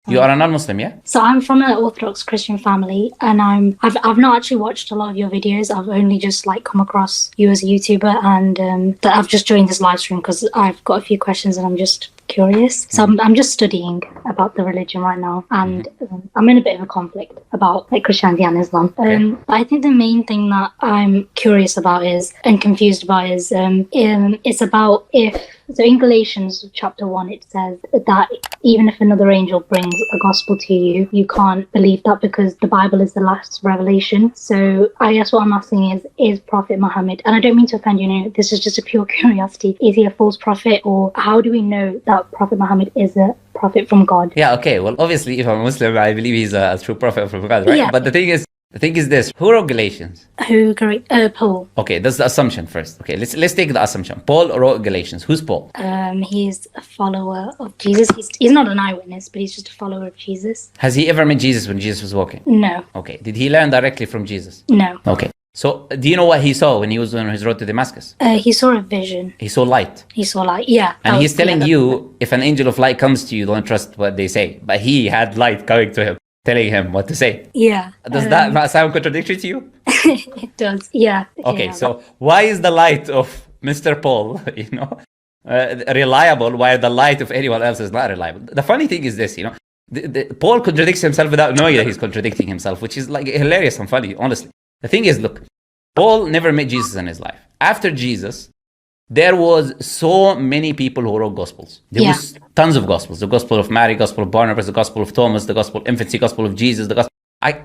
You are a non-Muslim, yeah? So I'm from an Orthodox Christian family, and I've not actually watched a lot of your videos. I've only just like come across you as a YouTuber, and that I've just joined this live stream because I've got a few questions and I'm just curious. So I'm just studying about the religion right now, and I'm in a bit of a conflict about like Christianity and Islam. But I think the main thing that I'm curious about and confused about is it's about if. So in Galatians chapter 1, it says that even if another angel brings a gospel to you, you can't believe that because the Bible is the last revelation. So I guess what I'm asking is Prophet Muhammad, and I don't mean to offend you, this is just a pure curiosity, is he a false prophet, or how do we know that Prophet Muhammad is a prophet from God? Yeah, okay. Well, obviously, if I'm a Muslim, I believe he's a true prophet from God, right? Yeah. But the thing is this: who wrote Galatians? Paul. Okay, that's the assumption first. Okay, let's take the assumption. Paul wrote Galatians. Who's Paul? He's a follower of Jesus. He's not an eyewitness, but he's just a follower of Jesus. Has he ever met Jesus when Jesus was walking? No. Okay. Did he learn directly from Jesus? No. Okay. So, do you know what he saw when he was on his road to Damascus? He saw a vision. He saw light. He saw light, yeah. And he's telling you, if an angel of light comes to you, don't trust what they say. But he had light coming to him, telling him what to say. Yeah. Does that not sound contradictory to you? It does, yeah. Okay, yeah. so why is the light of Mr. Paul, reliable, while the light of anyone else is not reliable? The funny thing is this, Paul contradicts himself without knowing that he's contradicting himself, which is like hilarious and funny, honestly. The thing is, look, Paul never met Jesus in his life. After Jesus, there was so many people who wrote gospels. There was tons of gospels. The gospel of Mary, gospel of Barnabas, the gospel of Thomas, the gospel of infancy, gospel of Jesus, the gospel.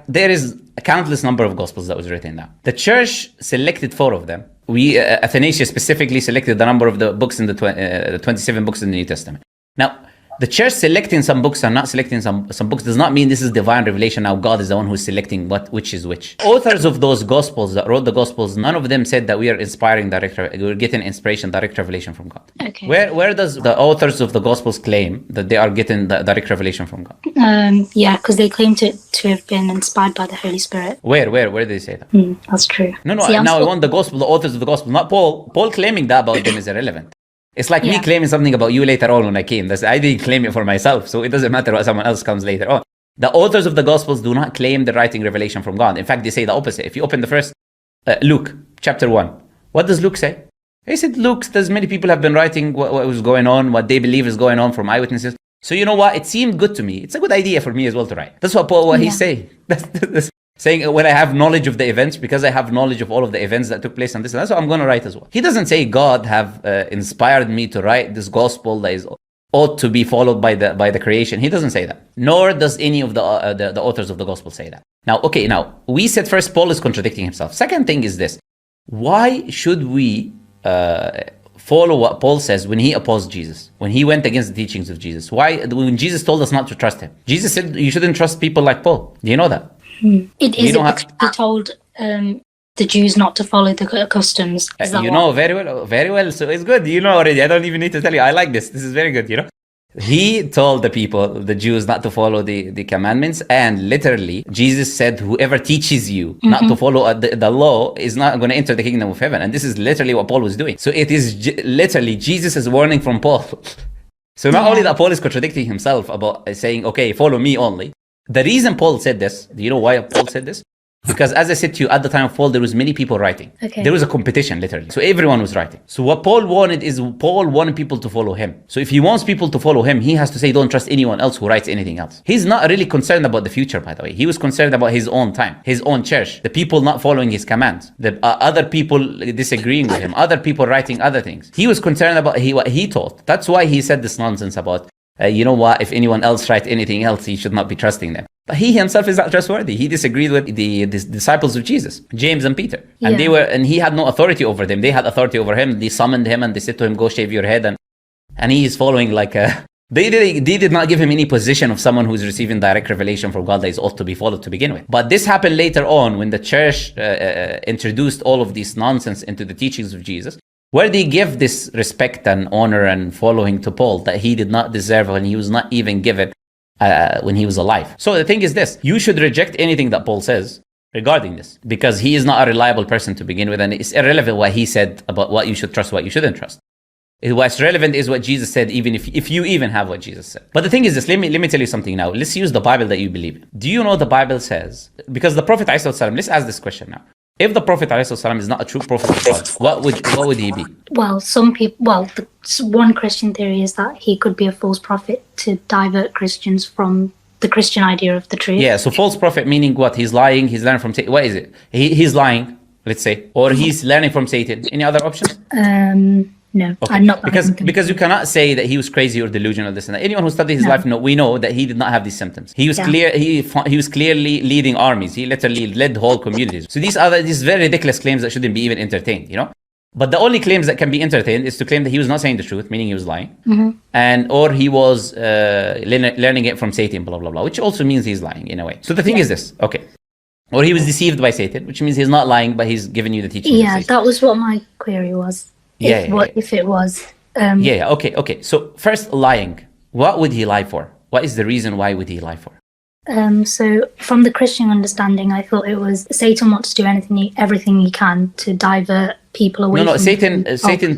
There is a countless number of gospels that was written down. The church selected 4 of them. Athanasius specifically selected the number of the books in the 27 books in the New Testament. Now, the church selecting some books and not selecting some books does not mean this is divine revelation. Now God is the one who's selecting which is which. Authors of those gospels that wrote the gospels, none of them said that we are we're getting inspiration, direct revelation from God. Okay. Where does the authors of the gospels claim that they are getting the direct revelation from God? Yeah, because they claim to have been inspired by the Holy Spirit. Where do they say that? That's true. No. See, now I want the authors of the gospel, not Paul. Paul claiming that about them is irrelevant. It's like me claiming something about you later on when I came. I didn't claim it for myself, so it doesn't matter what someone else comes later on. The authors of the Gospels do not claim the writing revelation from God. In fact, they say the opposite. If you open the first, Luke, chapter 1, what does Luke say? He said, Luke says many people have been writing what was going on, what they believe is going on from eyewitnesses. So you know what? It seemed good to me. It's a good idea for me as well to write. That's what he's saying. That's saying when I have knowledge of the events, because I have knowledge of all of the events that took place on this, and that's what I'm going to write as well. He doesn't say God have inspired me to write this gospel that ought to be followed by the creation. He doesn't say that. Nor does any of the authors of the gospel say that. Now, we said first Paul is contradicting himself. Second thing is this: why should we follow what Paul says when he opposed Jesus, when he went against the teachings of Jesus? Why, when Jesus told us not to trust him? Jesus said you shouldn't trust people like Paul. Do you know that? It is because he told the Jews not to follow the customs. Know very well. So it's good. You know already. I don't even need to tell you. I like this. This is very good. He told the people, the Jews, not to follow the commandments, and literally Jesus said, "Whoever teaches you not to follow the law is not going to enter the kingdom of heaven." And this is literally what Paul was doing. So it is literally Jesus is warning from Paul. So not only that Paul is contradicting himself about saying, "Okay, follow me only." The reason Paul said this, do you know why Paul said this? Because as I said to you, at the time of Paul, there was many people writing. Okay. There was a competition, literally. So everyone was writing. So what Paul wanted people to follow him. So if he wants people to follow him, he has to say, don't trust anyone else who writes anything else. He's not really concerned about the future, by the way. He was concerned about his own time, his own church, the people not following his commands, the other people disagreeing with him, other people writing other things. He was concerned about what he taught. That's why he said this nonsense about, you know what, if anyone else writes anything else, he should not be trusting them. But he himself is not trustworthy. He disagreed with the disciples of Jesus, James and Peter. And he had no authority over them. They had authority over him. They summoned him and they said to him, go shave your head. And he is following like a... They did not give him any position of someone who's receiving direct revelation from God that is ought to be followed to begin with. But this happened later on when the church introduced all of this nonsense into the teachings of Jesus, where they give this respect and honor and following to Paul that he did not deserve when he was not even given when he was alive. So the thing is this: you should reject anything that Paul says regarding this, because he is not a reliable person to begin with, and it's irrelevant what he said about what you should trust, what you shouldn't trust. What's relevant is what Jesus said, even if you even have what Jesus said. But the thing is this, let me tell you something now. Let's use the Bible that you believe in. Do you know the Bible says, because the Prophet ﷺ, let's ask this question now. If the Prophet ﷺ is not a true prophet of God, what would he be? Well, one Christian theory is that he could be a false prophet to divert Christians from the Christian idea of the truth. Yeah, so false prophet meaning what? He's lying, he's learning from Satan. What is it? He's lying, let's say, or he's learning from Satan. Any other options? No, okay. I'm not. Because you cannot say that he was crazy or delusional, this and that. Anyone who studied his life, we know that he did not have these symptoms. He was he was clearly leading armies. He literally led whole communities. So these very ridiculous claims that shouldn't be even entertained, you know. But the only claims that can be entertained is to claim that he was not saying the truth, meaning he was lying, or he was learning it from Satan, blah blah blah, which also means he's lying in a way. So the thing is this, okay. Or he was deceived by Satan, which means he's not lying, but he's giving you the teaching. Yeah, that was what my query was. If it was. Okay. So first, lying. What would he lie for? What is the reason why would he lie for? So from the Christian understanding, I thought it was Satan wants to do everything he can to divert people away. No, Satan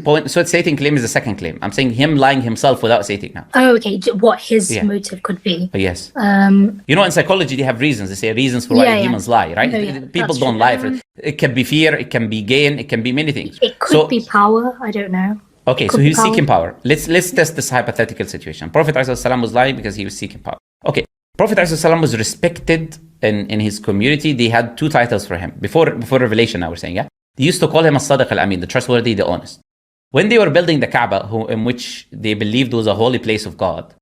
point. So Satan claim is the second claim. I'm saying him lying himself without Satan now. Oh, okay. What his motive could be. Yes. You know, in psychology they have reasons. They say reasons for why humans lie, right? People don't lie for it. It can be fear, it can be gain, it can be many things. It could be power. I don't know. Okay, so he was seeking power. Let's test this hypothetical situation. Prophet ﷺ was lying because he was seeking power. Okay. Prophet ﷺ was respected in his community. They had two titles for him. Before revelation, now we're saying, they used to call him as-Sadiq al-Amin, the trustworthy, the honest. When they were building the Kaaba, in which they believed was a holy place of God,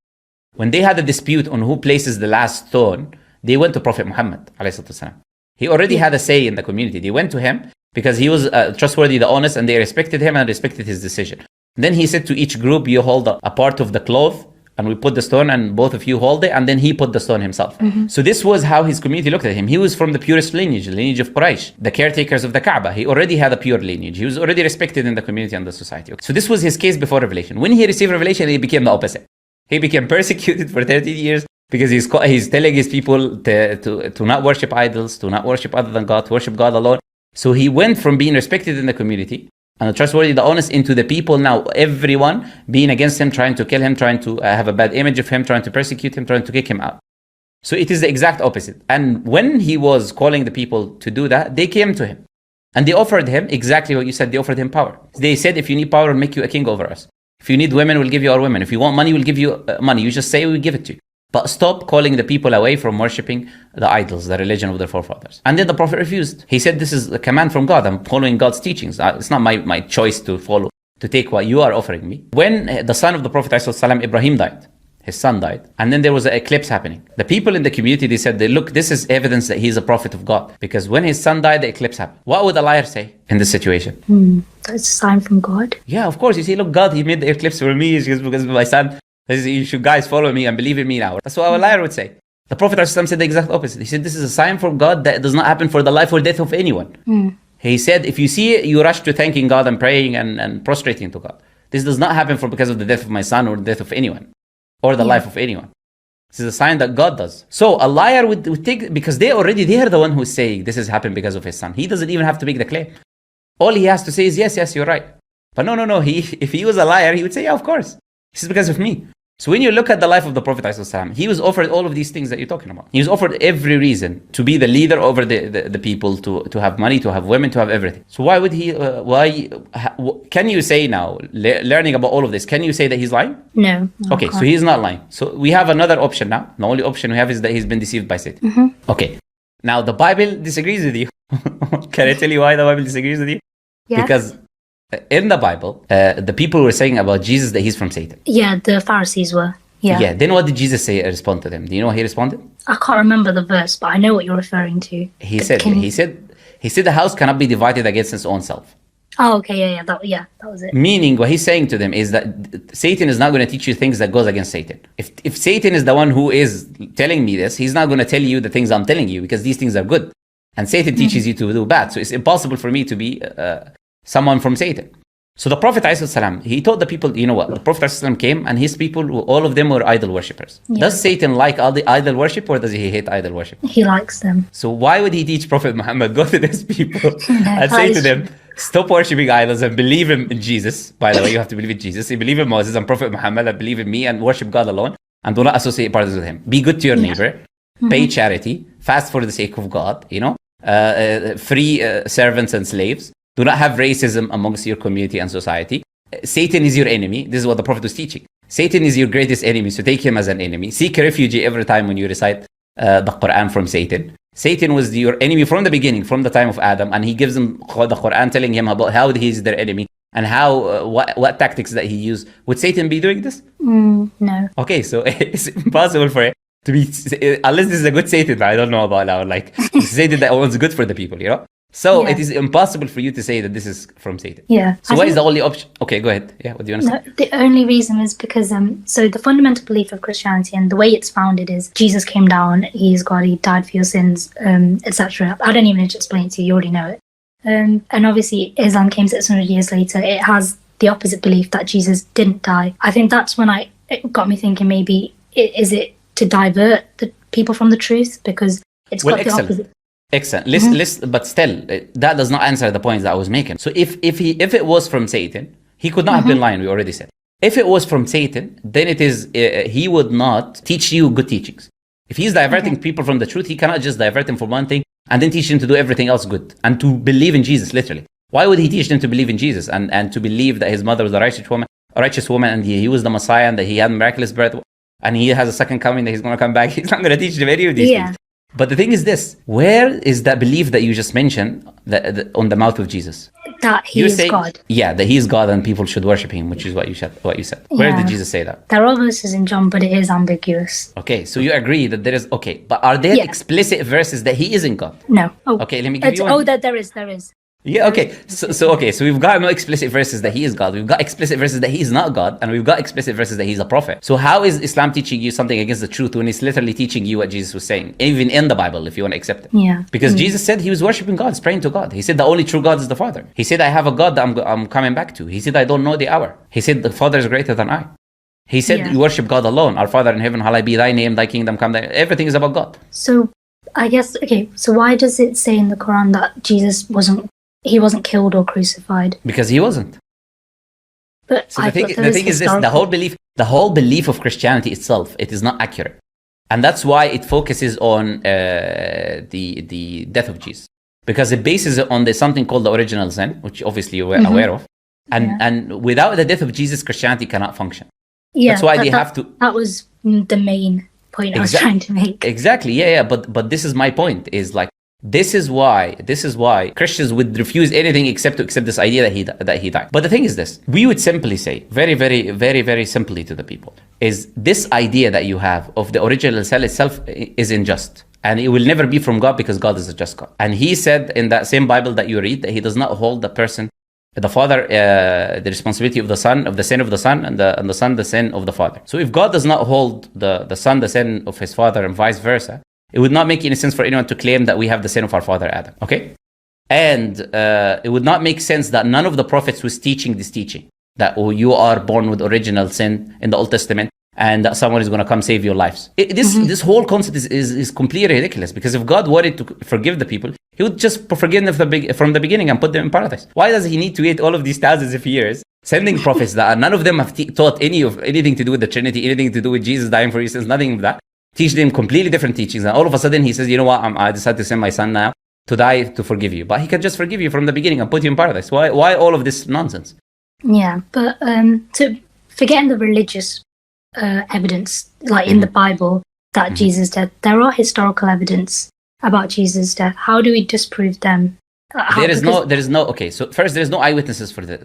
when they had a dispute on who places the last stone, they went to Prophet Muhammad ﷺ. He already had a say in the community. They went to him because he was trustworthy, the honest, and they respected him and respected his decision. Then he said to each group, you hold a part of the cloth, and we put the stone and both of you hold it, and then he put the stone himself. So this was how his community looked at him. He was from the purest lineage of Quraysh, the caretakers of the Kaaba. He already had a pure lineage. He was already respected in the community and the society. So this was his case before revelation. When he received revelation, he became the opposite. He became persecuted for 30 years because he's telling his people to not worship idols, to not worship other than God, to worship God alone. So he went from being respected in the community and the trustworthy, the honest, into the people now, everyone being against him, trying to kill him, trying to have a bad image of him, trying to persecute him, trying to kick him out. So it is the exact opposite. And when he was calling the people to do that, they came to him. And they offered him exactly what you said. They offered him power. They said, if you need power, we'll make you a king over us. If you need women, we'll give you our women. If you want money, we'll give you money. You just say, we'll give it to you. But stop calling the people away from worshipping the idols, the religion of their forefathers. And then the Prophet refused. He said, this is a command from God. I'm following God's teachings. It's not my choice to follow, to take what you are offering me. When the son of the Prophet ﷺ, Ibrahim, died, his son died, and then there was an eclipse happening. The people in the community, they said, look, this is evidence that he's a prophet of God. Because when his son died, the eclipse happened. What would a liar say in this situation? That's a sign from God. Yeah, of course. You say, look, God, he made the eclipse for me because of my son. You should guys follow me and believe in me now. That's what a liar would say. The Prophet ﷺ said the exact opposite. He said, this is a sign from God that does not happen for the life or death of anyone. He said, if you see it, you rush to thanking God and praying and prostrating to God. This does not happen because of the death of my son or the death of anyone or the life of anyone. This is a sign that God does. So a liar would take, because they are the one who's saying this has happened because of his son. He doesn't even have to make the claim. All he has to say is, yes, you're right. But no. If he was a liar, he would say, yeah, of course. This is because of me. So when you look at the life of the Prophet ﷺ, he was offered all of these things that you're talking about. He was offered every reason to be the leader over the people, to have money, to have women, to have everything. So why would he, can you say now, learning about all of this, can you say that he's lying? No. Okay, so he's not lying. So we have another option now. The only option we have is that he's been deceived by Satan. Okay, now the Bible disagrees with you. Can I tell you why the Bible disagrees with you? Yes. Because in the Bible, the people were saying about Jesus that he's from Satan. Yeah, the Pharisees were. Yeah. Then what did Jesus say? Respond to them. Do you know how he responded? I can't remember the verse, but I know what you're referring to. He said the house cannot be divided against its own self. Oh, okay, yeah, that was it. Meaning, what he's saying to them is that Satan is not going to teach you things that goes against Satan. If Satan is the one who is telling me this, he's not going to tell you the things I'm telling you because these things are good, and Satan teaches you to do bad. So it's impossible for me to be someone from Satan. So the Prophet ﷺ, he told the people, you know what, the Prophet ﷺ came and his people, all of them were idol worshippers. Yeah. Does Satan like all the idol worship or does he hate idol worship? He likes them. So why would he teach Prophet Muhammad, go to these people and say to them, Stop worshipping idols and believe in Jesus. By the way, you have to believe in Jesus. You believe in Moses and Prophet Muhammad and believe in me and worship God alone and do not associate partners with him. Be good to your neighbor. Pay charity. Fast for the sake of God. Free servants and slaves. Do not have racism amongst your community and society. Satan is your enemy. This is what the Prophet was teaching. Satan is your greatest enemy, so take him as an enemy. Seek a refugee every time when you recite the Quran from Satan. Satan was your enemy from the beginning, from the time of Adam, and he gives them the Quran telling him about how he's their enemy and how what tactics that he used. Would Satan be doing this? No. Okay, so it's impossible for it to be, unless this is a good Satan, I don't know about now, like Satan that wants good for the people, So it is impossible for you to say that this is from Satan. Yeah. So what is the only option? Okay, go ahead. Yeah, what do you want to say? The only reason is because so the fundamental belief of Christianity and the way it's founded is Jesus came down, he's God, he died for your sins, etc. I don't even need to explain it to you, you already know it. And obviously Islam came 600 years later. It has the opposite belief that Jesus didn't die. I think that's when it got me thinking maybe is it to divert the people from the truth, because it's got the opposite. Excellent. But still, that does not answer the points that I was making. So if it was from Satan, he could not have been lying. We already said. If it was from Satan, then it is he would not teach you good teachings. If he's diverting people from the truth, he cannot just divert them from one thing and then teach them to do everything else good and to believe in Jesus. Literally, why would he teach them to believe in Jesus and to believe that his mother was a righteous woman, and he was the Messiah, and that he had miraculous birth, and he has a second coming, that he's going to come back? He's not going to teach them any of these things. But the thing is this: where is that belief that you just mentioned on the mouth of Jesus? That he is God. Yeah, that he is God and people should worship him, which is what you said. Where did Jesus say that? There are verses in John, but it is ambiguous. Okay, so you agree that there is. Okay, but are there explicit verses that he isn't God? No. Okay, let me give you one. There is. Yeah, okay. So we've got no explicit verses that he is God. We've got explicit verses that he is not God, and we've got explicit verses that he's a prophet. So how is Islam teaching you something against the truth when it's literally teaching you what Jesus was saying, even in the Bible, if you want to accept it? Yeah. Because Jesus said he was worshiping God, he's praying to God. He said the only true God is the Father. He said I have a God that I'm coming back to. He said I don't know the hour. He said the Father is greater than I. He said you worship God alone. Our Father in heaven, hallowed be thy name, thy kingdom come. Everything is about God. So I guess so why does it say in the Quran that Jesus wasn't killed or crucified? Because he wasn't. But so the thing is this: the whole belief of Christianity itself, it is not accurate, and that's why it focuses on the death of Jesus, because it bases it on something called the original sin, which obviously you're aware of, and without the death of Jesus, Christianity cannot function. Yeah, that's why they have to. That was the main point I was trying to make. Exactly. Yeah. But this is my point. Is like. This is why Christians would refuse anything except to accept this idea that he died. But the thing is this: we would simply say, very, very, very, very simply to the people, is this idea that you have of the original sin itself is unjust, and it will never be from God, because God is a just God. And he said in that same Bible that you read that he does not hold the Father, the responsibility of the Son, of the sin of the Son, and the Son the sin of the Father. So if God does not hold the Son the sin of his Father, and vice versa, it would not make any sense for anyone to claim that we have the sin of our father Adam. Okay? And it would not make sense that none of the prophets was teaching this teaching, that you are born with original sin in the Old Testament, and that someone is going to come save your lives. This whole concept is completely ridiculous, because if God wanted to forgive the people, he would just forgive them from the beginning and put them in paradise. Why does he need to wait all of these thousands of years, sending prophets that none of them have taught anything to do with the Trinity, anything to do with Jesus dying for your sins, nothing of that? Teach them completely different teachings, and all of a sudden he says, you know what, I decided to send my son now to die to forgive you. But he can just forgive you from the beginning and put you in paradise. Why all of this nonsense? Yeah, but to forgetting the religious evidence, like in the Bible, that Jesus dead, there are historical evidence about Jesus' death. How do we disprove them? There is no. Okay, so first, there is no eyewitnesses for the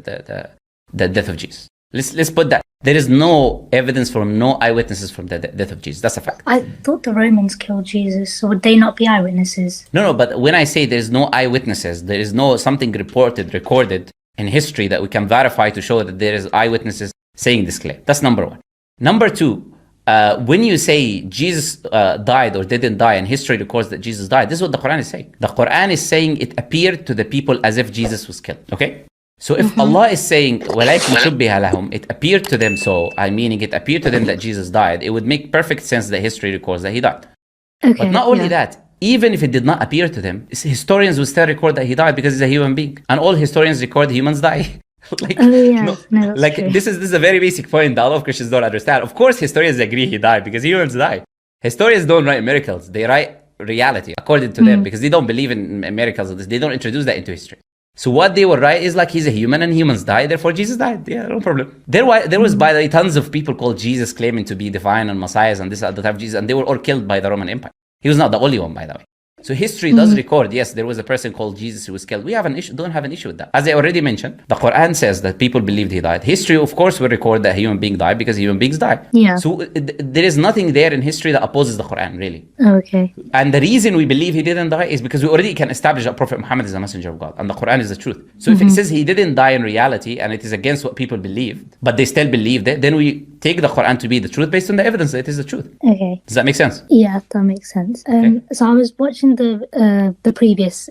death of Jesus. Let's put that. There is no evidence from no eyewitnesses from the death of Jesus. That's a fact. I thought the Romans killed Jesus, so would they not be eyewitnesses? No, but when I say there's no eyewitnesses, there is no something recorded in history that we can verify to show that there is eyewitnesses saying this claim. That's number one. Number two, when you say Jesus died or didn't die, and history records that Jesus died, this is what the Quran is saying. The Quran is saying it appeared to the people as if Jesus was killed. Okay? So if Allah is saying, وَلَكِنْ شُبِّهَ لَهُمْ, it appeared to them so, meaning it appeared to them that Jesus died, it would make perfect sense that history records that he died. Okay, but not only that, even if it did not appear to them, historians will still record that he died because he's a human being. And all historians record humans die. Like, that's true. This is a very basic point that a lot of Christians don't understand. Of course, historians agree he died because humans die. Historians don't write miracles. They write reality according to them because they don't believe in miracles. They don't introduce that into history. So what they will write is like he's a human and humans die, therefore Jesus died. Yeah, no problem. There was, by the way, tons of people called Jesus claiming to be divine and messiahs and this at the time of Jesus, and they were all killed by the Roman Empire. He was not the only one, by the way. So history does record, yes, there was a person called Jesus who was killed. We don't have an issue with that. As I already mentioned, the Quran says that people believed he died. History, of course, will record that a human being died because human beings die. Yeah. So there is nothing there in history that opposes the Quran, really. Okay. And the reason we believe he didn't die is because we already can establish that Prophet Muhammad is a messenger of God and the Quran is the truth. So if it says he didn't die in reality and it is against what people believed, but they still believed it, then we take the Quran to be the truth based on the evidence that it is the truth. Okay. Does that make sense? Yeah, that makes sense. So I was watching the previous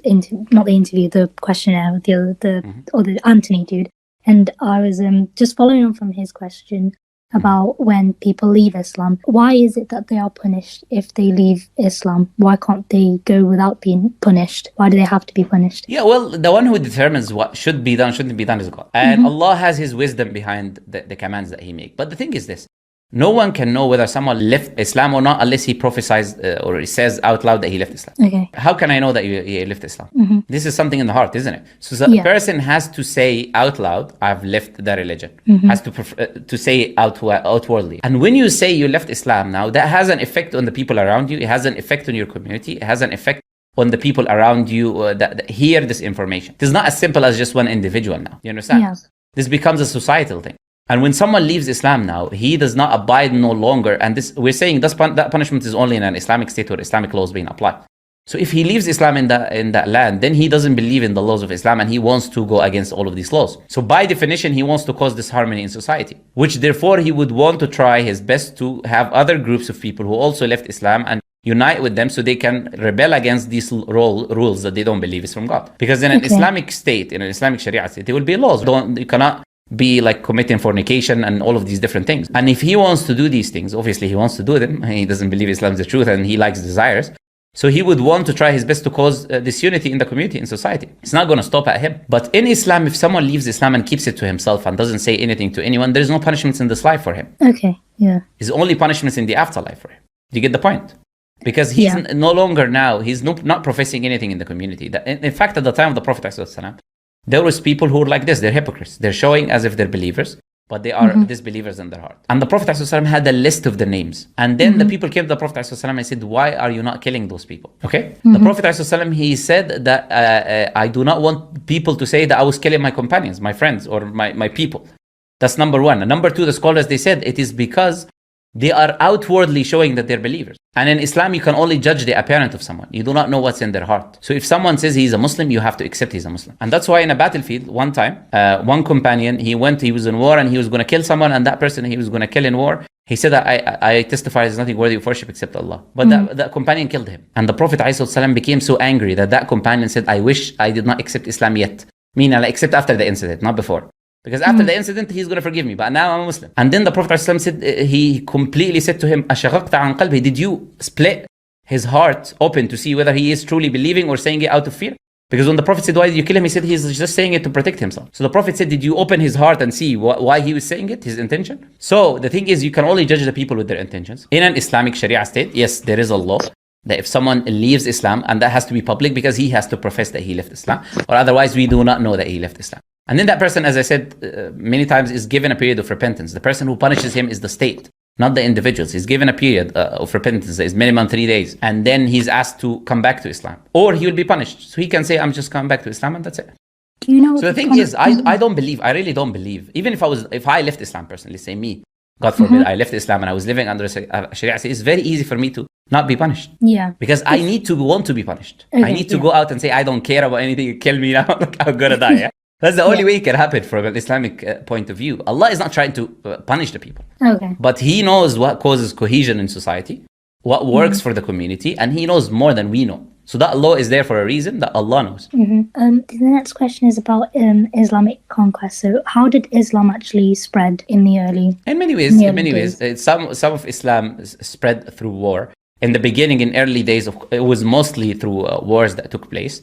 not the interview, the questionnaire with the Anthony dude, and I was just following on from his question about when people leave Islam. Why is it that they are punished if they leave Islam? Why can't they go without being punished? Why do they have to be punished? Yeah, well, the one who determines what should be done, shouldn't be done is God. And Allah has his wisdom behind the commands that he makes. But the thing is this. No one can know whether someone left Islam or not unless he prophesies or he says out loud that he left Islam. Okay. How can I know that he left Islam? This is something in the heart, isn't it? So the person has to say out loud, I've left the religion. Has to say it outwardly. And when you say you left Islam now, that has an effect on the people around you. It has an effect on your community. It has an effect on the people around you that hear this information. It's not as simple as just one individual now. You understand? Yeah. This becomes a societal thing. And when someone leaves Islam now, he does not abide no longer. And this, we're saying that punishment is only in an Islamic state where Islamic laws being applied. So if he leaves Islam in that land, then he doesn't believe in the laws of Islam and he wants to go against all of these laws. So by definition, he wants to cause disharmony in society, which therefore he would want to try his best to have other groups of people who also left Islam and unite with them so they can rebel against these rules that they don't believe is from God. Because in an Islamic state, in an Islamic Sharia state, there will be laws. You cannot be like committing fornication and all of these different things. And if he wants to do these things, obviously he wants to do them. He doesn't believe Islam is the truth and he likes desires. So he would want to try his best to cause disunity in the community, in society. It's not going to stop at him. But in Islam, if someone leaves Islam and keeps it to himself and doesn't say anything to anyone, there's no punishments in this life for him. Okay, yeah. There's only punishments in the afterlife for him. Do you get the point? Because he's no longer now, he's not professing anything in the community. In fact, at the time of the Prophet ﷺ, there was people who were like this. They're hypocrites. They're showing as if they're believers, but they are disbelievers in their heart. And the Prophet ﷺ had a list of the names. And then the people came to the Prophet ﷺ and said, why are you not killing those people? Okay? The Prophet ﷺ, he said that I do not want people to say that I was killing my companions, my friends, or my people. That's number one. And number two, the scholars, they said it is because they are outwardly showing that they're believers. And in Islam, you can only judge the appearance of someone. You do not know what's in their heart. So if someone says he's a Muslim, you have to accept he's a Muslim. And that's why in a battlefield, one time, one companion, he was in war and he was going to kill someone, and that person he was going to kill in war, he said, I testify there's nothing worthy of worship except Allah. But that companion killed him. And the Prophet ﷺ became so angry that companion said, I wish I did not accept Islam yet. Meaning, I accept after the incident, not before. Because after the incident, he's going to forgive me. But now I'm a Muslim. And then the Prophet ﷺ said, he completely said to him, أَشَغَقْتَ عَنْ قَلْبِهِ, did you split his heart open to see whether he is truly believing or saying it out of fear? Because when the Prophet said, why did you kill him? He said, he's just saying it to protect himself. So the Prophet said, did you open his heart and see why he was saying it, his intention? So the thing is, you can only judge the people with their intentions. In an Islamic Sharia state, yes, there is a law that if someone leaves Islam, and that has to be public because he has to profess that he left Islam, or otherwise we do not know that he left Islam. And then that person, as I said many times, is given a period of repentance. The person who punishes him is the state, not the individuals. He's given a period of repentance that is minimum 3 days. And then he's asked to come back to Islam. Or he will be punished. So he can say, I'm just coming back to Islam, and that's it. Do you know? So the thing is, I really don't believe, even if I left Islam personally, say me, God forbid, I left Islam and I was living under a Sharia, it's very easy for me to not be punished. Yeah. Because I need to want to be punished. Okay, I need to go out and say, I don't care about anything, kill me now, I'm gonna die. Yeah? That's the only way it can happen from an Islamic point of view. Allah is not trying to punish the people. Okay. But He knows what causes cohesion in society, what works for the community, and He knows more than we know. So that law is there for a reason that Allah knows. The next question is about Islamic conquest. So how did Islam actually spread in the early? In many ways, some of Islam spread through war. In the beginning, in early days, it was mostly through wars that took place.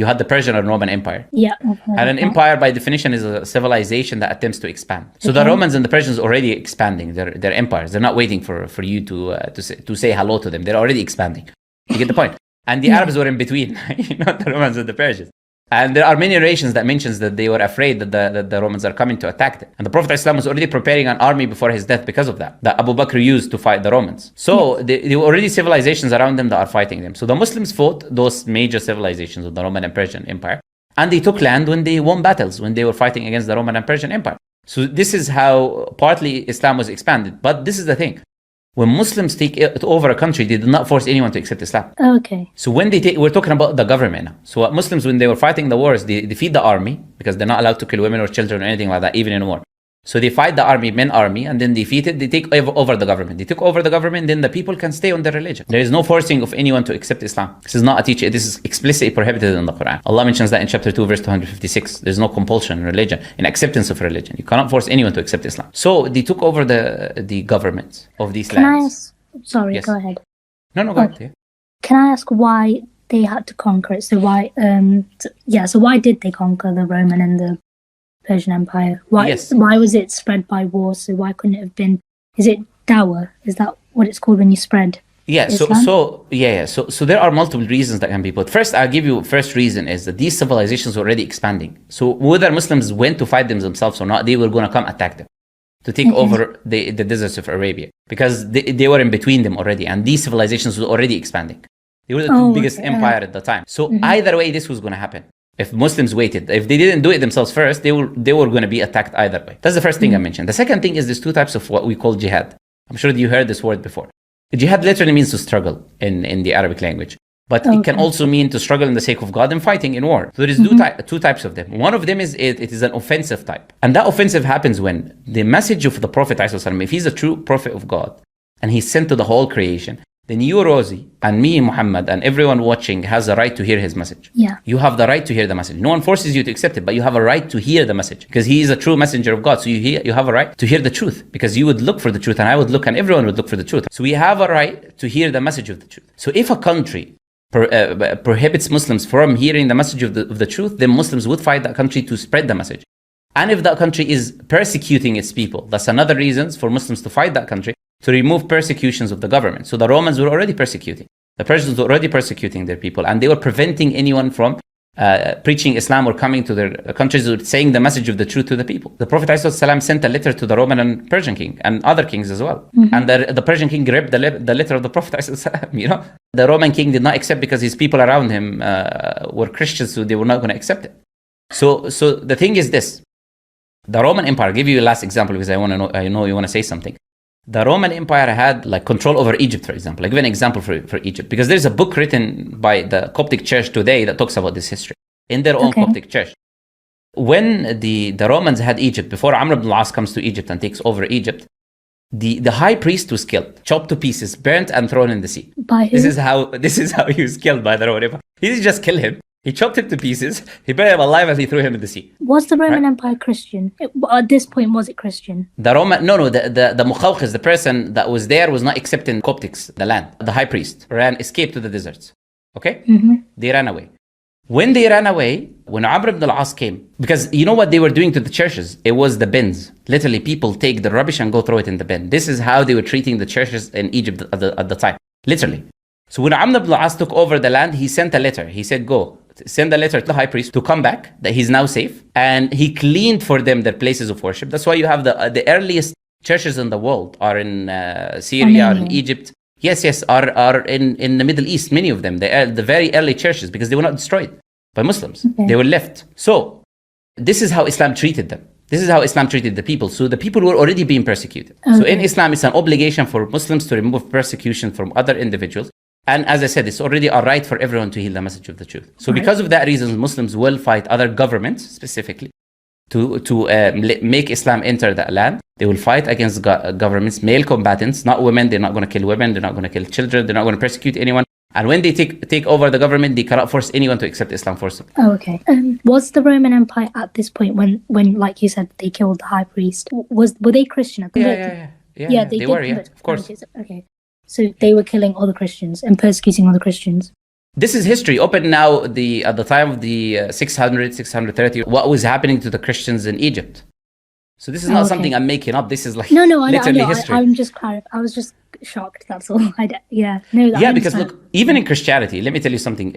You had the Persian and Roman Empire. Yeah. And an empire, by definition, is a civilization that attempts to expand. So the Romans and the Persians are already expanding their empires. They're not waiting for you to say hello to them. They're already expanding. You get the point? And the Arabs were in between, the Romans and the Persians. And there are many narrations that mentions that they were afraid that the Romans are coming to attack them. And the Prophet ﷺ was already preparing an army before his death because of that Abu Bakr used to fight the Romans. So there were already civilizations around them that are fighting them. So the Muslims fought those major civilizations of the Roman and Persian Empire. And they took land when they won battles, when they were fighting against the Roman and Persian Empire. So this is how partly Islam was expanded. But this is the thing. When Muslims take over a country, they did not force anyone to accept Islam. Okay. So when we're talking about the government now. So Muslims, when they were fighting the wars, they defeat the army because they're not allowed to kill women or children or anything like that, even in war. So they fight the army, men army, and then defeat it. They take over the government. They took over the government, then the people can stay on their religion. There is no forcing of anyone to accept Islam. This is not a teaching. This is explicitly prohibited in the Quran. Allah mentions that in chapter 2, verse 256. There's no compulsion in religion, in acceptance of religion. You cannot force anyone to accept Islam. So they took over the government of these lands. Sorry, Yes. go ahead. No, go ahead. Yeah. Can I ask why they had to conquer it? So why, so why did they conquer the Roman and the Persian Empire? Why was it spread by war? So why couldn't it have been, is it dawah? Is that what it's called when you spread? Yeah, Islam? so there are multiple reasons that can be put. First, I'll give you first reason is that these civilizations were already expanding. So whether Muslims went to fight them themselves or not, they were going to come attack them to take over the deserts of Arabia because they were in between them already, and these civilizations were already expanding. They were the two biggest empire at the time. So either way, this was going to happen. If Muslims waited, if they didn't do it themselves first, they were going to be attacked either way. That's the first thing I mentioned. The second thing is there's two types of what we call jihad. I'm sure that you heard this word before. Jihad literally means to struggle in the Arabic language. But it can also mean to struggle in the sake of God and fighting in war. So there is two types of them. One of them is it is an offensive type. And that offensive happens when the message of the Prophet, if he's a true prophet of God and he's sent to the whole creation, then you, Rosie, and me, Muhammad, and everyone watching has a right to hear his message. Yeah. You have the right to hear the message. No one forces you to accept it, but you have a right to hear the message because he is a true messenger of God. So you have a right to hear the truth because you would look for the truth and I would look and everyone would look for the truth. So we have a right to hear the message of the truth. So if a country prohibits Muslims from hearing the message of the truth, then Muslims would fight that country to spread the message. And if that country is persecuting its people, that's another reason for Muslims to fight that country, to remove persecutions of the government. So the Romans were already persecuting. The Persians were already persecuting their people, and they were preventing anyone from preaching Islam or coming to their countries or saying the message of the truth to the people. The Prophet ﷺ sent a letter to the Roman and Persian king and other kings as well. And the Persian king ripped the letter of the Prophet ﷺ, The Roman king did not accept because his people around him were Christians, so they were not going to accept it. So the thing is this. The Roman Empire, I'll give you a last example because I know you want to say something. The Roman Empire had control over Egypt, for example. I'll give an example for Egypt because there's a book written by the Coptic Church today that talks about this history in their own Coptic Church. When the Romans had Egypt, before Amr ibn al-As comes to Egypt and takes over Egypt, the high priest was killed, chopped to pieces, burnt and thrown in the sea. By who? This is how he was killed by the Roman Empire. He didn't just kill him. He chopped him to pieces, he burned him alive, and he threw him in the sea. Was the Roman Empire Christian? At this point, was it Christian? The Mukhawqis, the person that was there, was not accepting Coptics, the land. The high priest escaped to the deserts. Okay? They ran away. When they ran away, when Amr ibn al-As came, because you know what they were doing to the churches? It was the bins. Literally, people take the rubbish and go throw it in the bin. This is how they were treating the churches in Egypt at the time. Literally. So when Amr ibn al-As took over the land, he sent a letter. He said, go, send a letter to the high priest to come back, that he's now safe. And he cleaned for them their places of worship. That's why you have the earliest churches in the world are in Syria, or in Egypt. Yes, are in the Middle East, many of them. They are the very early churches because they were not destroyed by Muslims. They were left. So this is how Islam treated them. This is how Islam treated the people. So the people were already being persecuted. So in Islam, it's an obligation for Muslims to remove persecution from other individuals. And as I said, it's already a right for everyone to hear the message of the truth. So because of that reason, Muslims will fight other governments specifically to make Islam enter that land. They will fight against governments, male combatants, not women. They're not going to kill women. They're not going to kill children. They're not going to persecute anyone. And when they take over the government, they cannot force anyone to accept Islam forcibly. Oh, okay. Was the Roman Empire at this point when, like you said, they killed the high priest? Were they Christian? Yeah, they were, of course. Okay. So they were killing all the Christians and persecuting all the Christians. This is history. Open now at the time of the 630, what was happening to the Christians in Egypt. So this is not something I'm making up. This is like literally history. I'm just clarifying. I was just shocked. That's all. Because look, even in Christianity, let me tell you something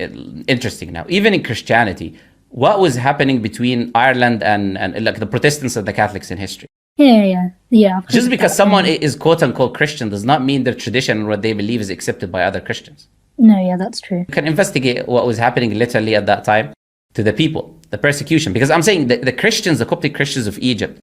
interesting now. Even in Christianity, what was happening between Ireland and like the Protestants and the Catholics in history? Yeah. Just because someone is quote unquote Christian does not mean their tradition and what they believe is accepted by other Christians. No, yeah, that's true. You can investigate what was happening literally at that time to the people, the persecution. Because I'm saying the Christians, the Coptic Christians of Egypt,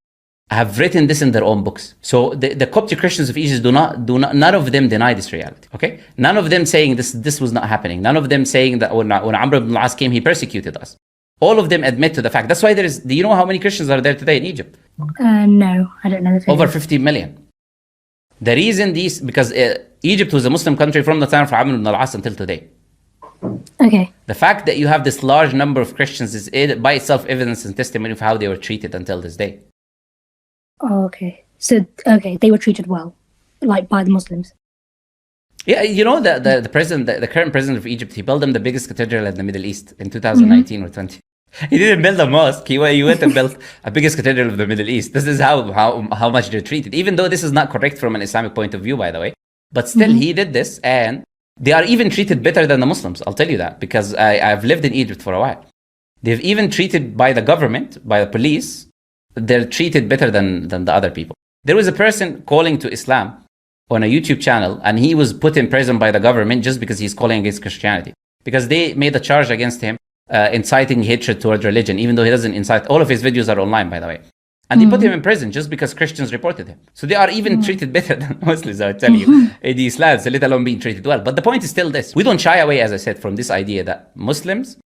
have written this in their own books. So the Coptic Christians of Egypt do not, none of them deny this reality. Okay, none of them saying this was not happening. None of them saying that when Amr ibn al-As came, he persecuted us. All of them admit to the fact. That's why do you know how many Christians are there today in Egypt? No, I don't know the figure. Over 50 million. The reason because Egypt was a Muslim country from the time of Amr ibn al-As until today. Okay. The fact that you have this large number of Christians is by itself evidence and testimony of how they were treated until this day. Oh, okay. So, they were treated well, like by the Muslims. Yeah, you know the president, the current president of Egypt, he built them the biggest cathedral in the Middle East in 2019 or 20. He didn't build a mosque. He went and built a biggest cathedral of the Middle East. This is how much they're treated. Even though this is not correct from an Islamic point of view, by the way, but still he did this, and they are even treated better than the Muslims. I'll tell you that because I've lived in Egypt for a while. They've even treated by the government, by the police. They're treated better than the other people. There was a person calling to Islam on a YouTube channel, and he was put in prison by the government just because he's calling against Christianity. Because they made a charge against him, inciting hatred towards religion, even though he doesn't incite. All of his videos are online, by the way. And they put him in prison just because Christians reported him. So they are even treated better than Muslims, I tell you, in the Islam, so let alone being treated well. But the point is still this. We don't shy away, as I said, from this idea that Muslims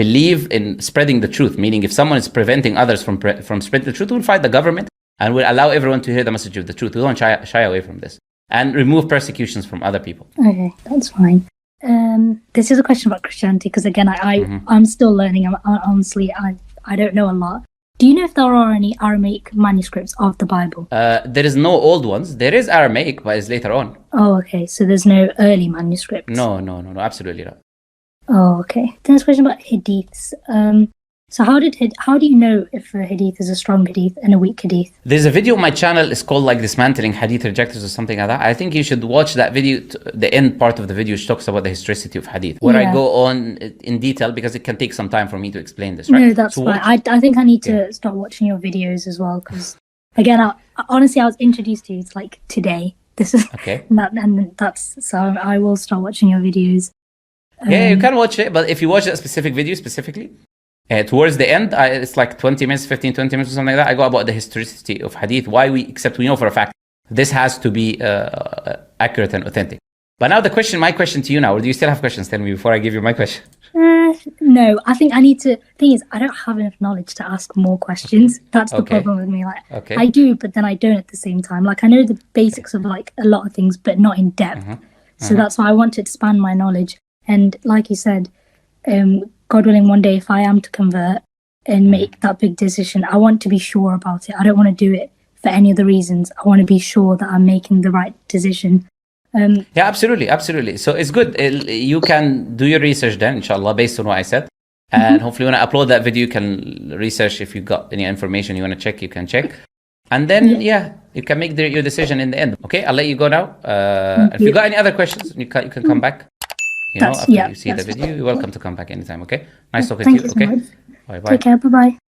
believe in spreading the truth. Meaning if someone is preventing others from spreading the truth, we'll fight the government and we'll allow everyone to hear the message of the truth. We don't shy away from this. And remove persecutions from other people. Okay, that's fine. This is a question about Christianity, because again, I'm still learning. Honestly, I don't know a lot. Do you know if there are any Aramaic manuscripts of the Bible? There is no old ones. There is Aramaic, but it's later on. Oh, okay. So there's no early manuscripts? No, absolutely not. Oh, okay. Then there's a question about hadiths. So how do you know if a hadith is a strong hadith and a weak hadith? There's a video on my channel. It's called like Dismantling Hadith Rejectors or something like that. I think you should watch that video, the end part of the video, which talks about the historicity of hadith, where I go on in detail because it can take some time for me to explain this, right? No, that's fine. I think I need to start watching your videos as well, because again, honestly, I was introduced to you like today. This is okay. And that's, so I will start watching your videos. Yeah, you can watch it, but if you watch that specific video specifically, towards the end, it's like 20 minutes, 15, 20 minutes or something like that. I go about the historicity of hadith, why we know for a fact this has to be accurate and authentic. But now my question to you now, or do you still have questions? Tell me before I give you my question. No, I think I need to, thing is, I don't have enough knowledge to ask more questions. That's the problem with me. Like, I do, but then I don't at the same time. Like, I know the basics of like a lot of things, but not in depth. So that's why I want to expand my knowledge. And like you said, God willing, one day if I am to convert and make that big decision, I want to be sure about it. I don't want to do it for any other reasons. I want to be sure that I'm making the right decision. Yeah, absolutely. So it's good. You can do your research then, inshallah, based on what I said. And hopefully when I upload that video, you can research. If you got any information you want to check, you can check. And then, you can make your decision in the end. Okay, I'll let you go now. If you got any other questions, you can come back. After you see the video, you're welcome to come back anytime, okay? Nice talking to you, okay? Bye-bye. Take care, bye-bye.